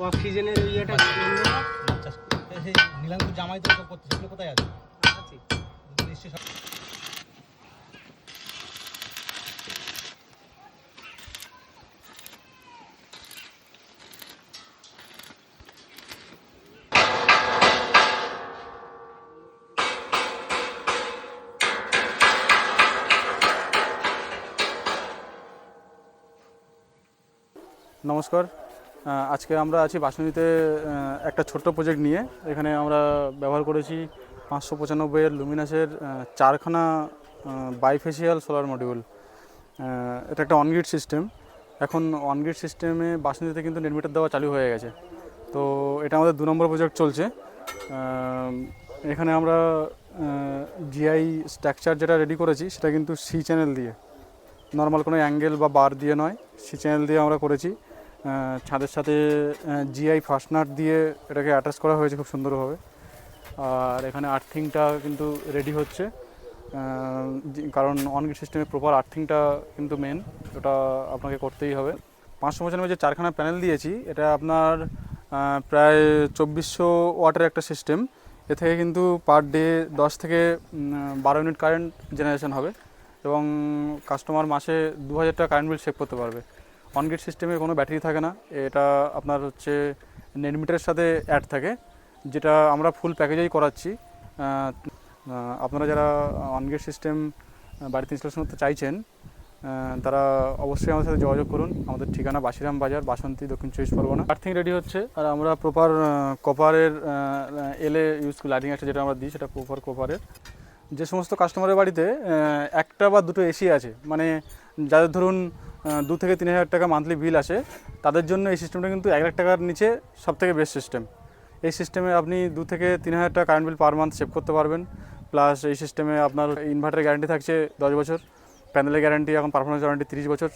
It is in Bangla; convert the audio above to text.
অক্সিজেনের ইয়েটা নীলাঙ্কুর জামাই তো করতে সেগুলো কোথায় আছে? নিশ্চয়ই সব। নমস্কার, আজকে আমরা আছি বাসুনিতে একটা ছোট্ট প্রজেক্ট নিয়ে। এখানে আমরা ব্যবহার করেছি 595 লুমিনাসের 4খানা বাইফেসিয়াল সোলার মডিউল। এটা একটা অনগ্রিড সিস্টেম। এখন অনগ্রিড সিস্টেমে বাসুনিতে কিন্তু নেট মিটার দেওয়া চালু হয়ে গেছে। তো এটা আমাদের 2 নম্বর প্রজেক্ট চলছে। এখানে আমরা জিআই স্ট্রাকচার যেটা রেডি করেছি সেটা কিন্তু সি চ্যানেল দিয়ে, নর্মাল কোনো অ্যাঙ্গেল বা বার দিয়ে নয়, সি চ্যানেল দিয়ে আমরা করেছি। ছাদের সাথে জিআই ফাস্টনার দিয়ে এটাকে অ্যাটাচ করা হয়েছে খুব সুন্দরভাবে। আর এখানে আর্থিংটা কিন্তু রেডি হচ্ছে, কারণ অনগ্রিড সিস্টেমে প্রপার আর্থিংটা কিন্তু মেন, ওটা আপনাকে করতেই হবে। 595 যে 4খানা প্যানেল দিয়েছি, এটা আপনার প্রায় 2400 ওয়াটের একটা সিস্টেম। এ থেকে কিন্তু পার ডে 10 থেকে 12 ইউনিট কারেন্ট জেনারেশন হবে এবং কাস্টমার মাসে 2000 টাকা কারেন্ট বিল সেভ করতে পারবে। অনগ্রিড সিস্টেমে কোনো ব্যাটারি থাকে না, এটা আপনার হচ্ছে নেট মিটারের সাথে অ্যাড থাকে, যেটা আমরা ফুল প্যাকেজেই করাচ্ছি। আপনারা যারা অনগ্রিড সিস্টেম বাড়িতে ইনস্টলেশন করতে চাইছেন তারা অবশ্যই আমাদের সাথে যোগাযোগ করুন। আমাদের ঠিকানা বাসিরাম বাজার, বাসন্তী, দক্ষিণ 24 পরগনা। আর্থিং রেডি হচ্ছে, আর আমরা প্রপার কপারের এলএ ইউজ লাইটিং আছে যেটা আমরা দিই, সেটা প্রপার কপারের। যে সমস্ত কাস্টমারের বাড়িতে একটা বা দুটো এসি আছে, মানে যাদের ধরুন 2 থেকে 3000 টাকা মান্থলি বিল আসে, তাদের জন্য এই সিস্টেমটা কিন্তু 1 লাখ টাকার নিচে সবথেকে বেস্ট সিস্টেম। এই সিস্টেমে আপনি 2 থেকে 3000 টাকা current bill per month save করতে পারবেন। প্লাস এই সিস্টেমে আপনার ইনভার্টারের গ্যারান্টি থাকছে 10 বছর, প্যানেলের গ্যারান্টি এখন পারফরমেন্স গ্যারান্টি 30 বছর।